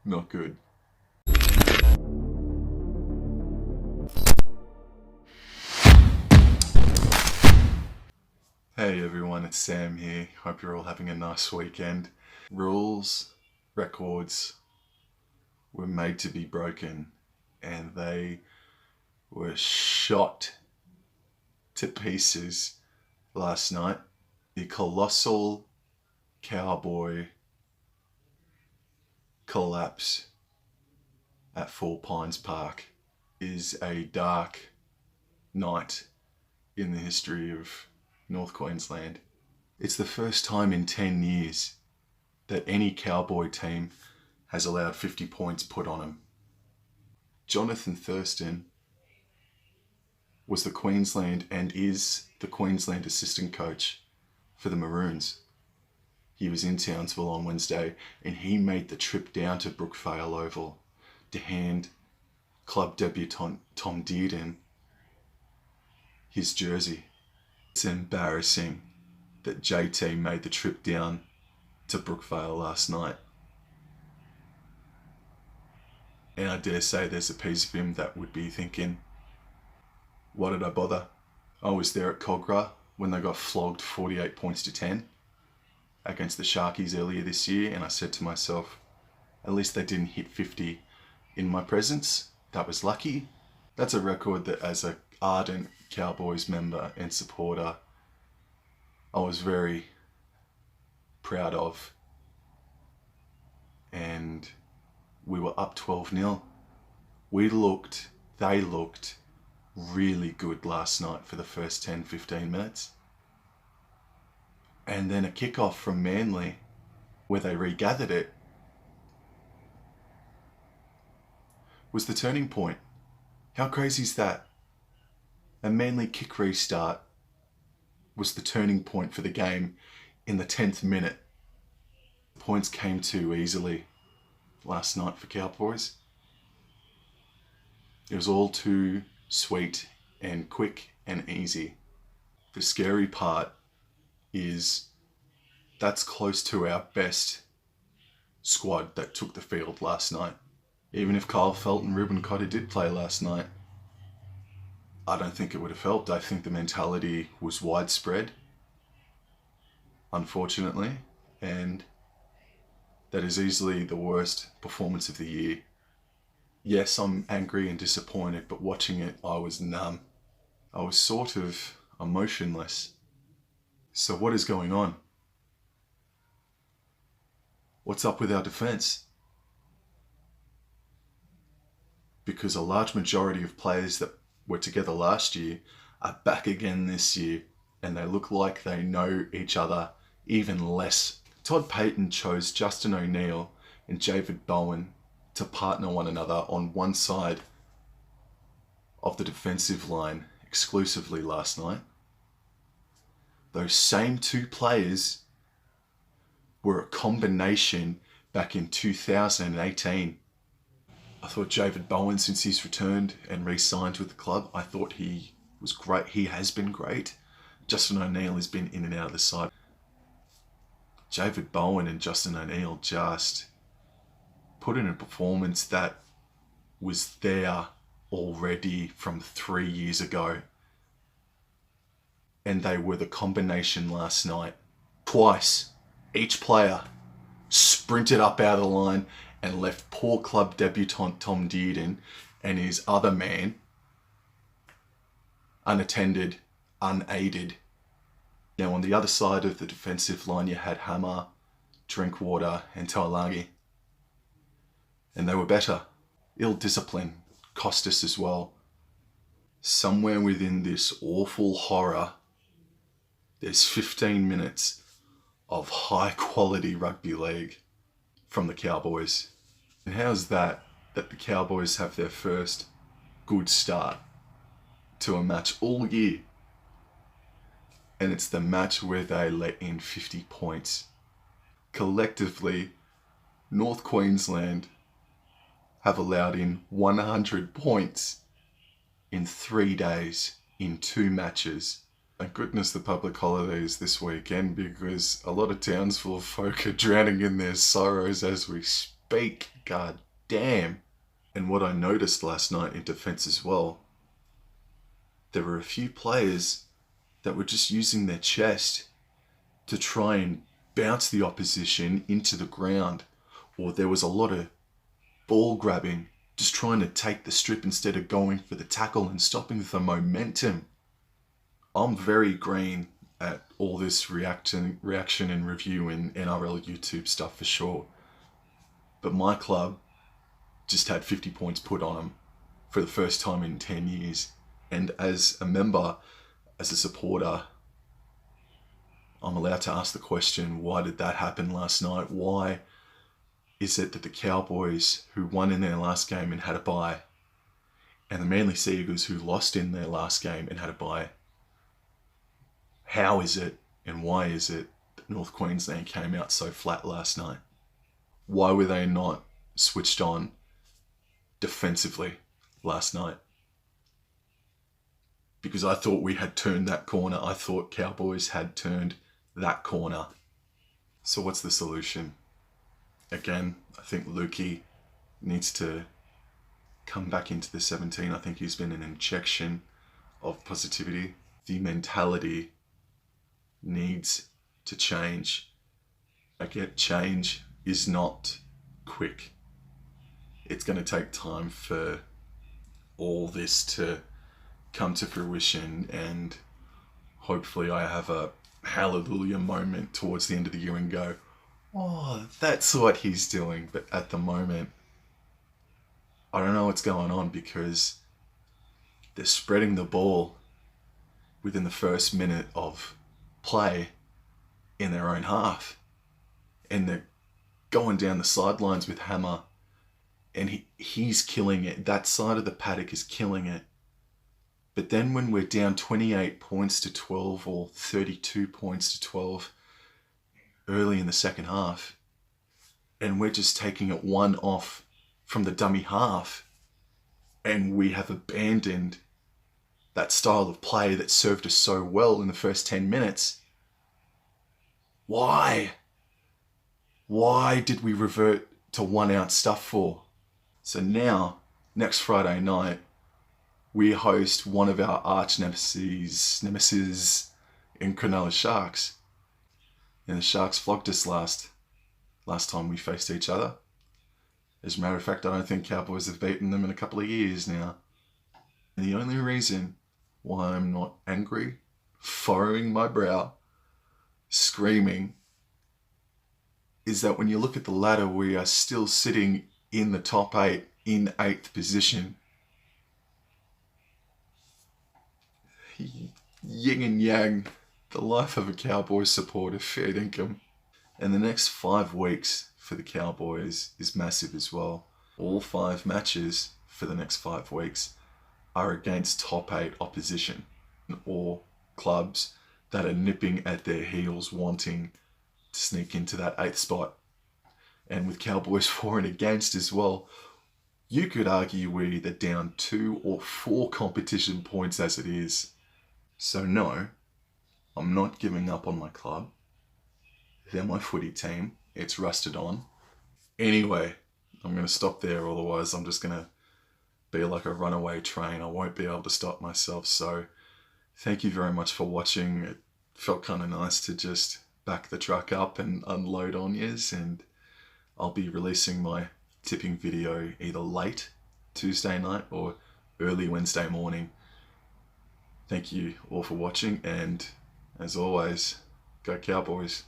Not good. Hey everyone, it's Sam here. Hope you're all having a nice weekend. Rules, records were made to be broken, and they were shot to pieces last night. The colossal Cowboy collapse at Four Pines Park is a dark night in the history of North Queensland. It's the first time in 10 years that any Cowboy team has allowed 50 points put on them. Jonathan Thurston was the Queensland and is the Queensland assistant coach for the Maroons. He was in Townsville on Wednesday and he made the trip down to Brookvale Oval to hand club debutant Tom Dearden his jersey. It's embarrassing that JT made the trip down to Brookvale last night. And I dare say there's a piece of him that would be thinking, why did I bother? I was there at Cogra when they got flogged 48 points to 10 against the Sharkies earlier this year, and I said to myself, at least they didn't hit 50 in my presence. That was lucky. That's a record that, as an ardent Cowboys member and supporter, I was very proud of. And we were up 12-0. They looked really good last night for the first 10-15 minutes. And then a kickoff from Manly where they regathered it was the turning point. How crazy is that? A Manly kick restart was the turning point for the game in the 10th minute. The points came too easily last night for Cowboys. It was all too sweet and quick and easy. The scary part is that's close to our best squad that took the field last night. Even if Kyle Felt and Ruben Cotter did play last night, I don't think it would have helped. I think the mentality was widespread, unfortunately, and that is easily the worst performance of the year. Yes, I'm angry and disappointed, but watching it, I was numb. I was sort of emotionless. So what is going on? What's up with our defense? Because a large majority of players that were together last year are back again this year, and they look like they know each other even less. Todd Payton chose Justin O'Neill and David Bowen to partner one another on one side of the defensive line exclusively last night. Those same two players were a combination back in 2018. I thought David Bowen, since he's returned and re-signed with the club, I thought he was great. He has been great. Justin O'Neill has been in and out of the side. David Bowen and Justin O'Neill just put in a performance that was there already from 3 years ago. And they were the combination last night. Twice, each player sprinted up out of the line and left poor club debutant Tom Dearden and his other man unattended, unaided. Now on the other side of the defensive line you had Hammer, Drinkwater and Taulagi. And they were better. Ill discipline cost us as well. Somewhere within this awful horror, there's 15 minutes of high quality rugby league from the Cowboys. And how's that the Cowboys have their first good start to a match all year? And it's the match where they let in 50 points. Collectively, North Queensland have allowed in 100 points in 3 days in 2 matches. Thank goodness the public holidays this weekend, because a lot of Townsville folk are drowning in their sorrows as we speak. god damn. And what I noticed last night in defense as well, there were a few players that were just using their chest to try and bounce the opposition into the ground, or there was a lot of ball grabbing, just trying to take the strip instead of going for the tackle and stopping the momentum. I'm very green at all this reaction and review and NRL YouTube stuff for sure. But my club just had 50 points put on them for the first time in 10 years. And as a member, as a supporter, I'm allowed to ask the question, why did that happen last night? Why is it that the Cowboys, who won in their last game and had a bye, and the Manly Sea Eagles, who lost in their last game and had a bye, how is it and why is it that North Queensland came out so flat last night? Why were they not switched on defensively last night? Because I thought we had turned that corner. I thought Cowboys had turned that corner. So what's the solution? Again, I think Lukey needs to come back into the 17. I think he's been an injection of positivity. The mentality needs to change. Again, change is not quick. It's going to take time for all this to come to fruition, and hopefully I have a hallelujah moment towards the end of the year and go, oh, that's what he's doing. But at the moment, I don't know what's going on, because they're spreading the ball within the first minute of play in their own half, and they're going down the sidelines with Hammer, and he's killing it. That side of the paddock is killing it. But then when we're down 28 points to 12 or 32 points to 12 early in the second half, and we're just taking it one off from the dummy half, and we have abandoned that style of play that served us so well in the first 10 minutes. Why? Why did we revert to 1 ounce stuff for? So now, next Friday night, we host one of our arch nemesis in Cronulla Sharks. And the Sharks flogged us last time we faced each other. As a matter of fact, I don't think Cowboys have beaten them in a couple of years now. And the only reason why I'm not angry, furrowing my brow, screaming, is that when you look at the ladder, we are still sitting in the top 8, in 8th position. Yin and yang, the life of a Cowboys supporter, fair income. And the next 5 weeks for the Cowboys is massive as well. All 5 matches for the next 5 weeks are against top 8 opposition, or clubs that are nipping at their heels, wanting to sneak into that 8th spot. And with Cowboys for and against as well, you could argue we're either down 2 or 4 competition points as it is. So no, I'm not giving up on my club. They're my footy team. It's rusted on. Anyway, I'm going to stop there, otherwise I'm just going to be like a runaway train. I won't be able to stop myself. So thank you very much for watching. It felt kind of nice to just back the truck up and unload on yous, and I'll be releasing my tipping video either late Tuesday night or early Wednesday morning. Thank you all for watching, and as always, go Cowboys.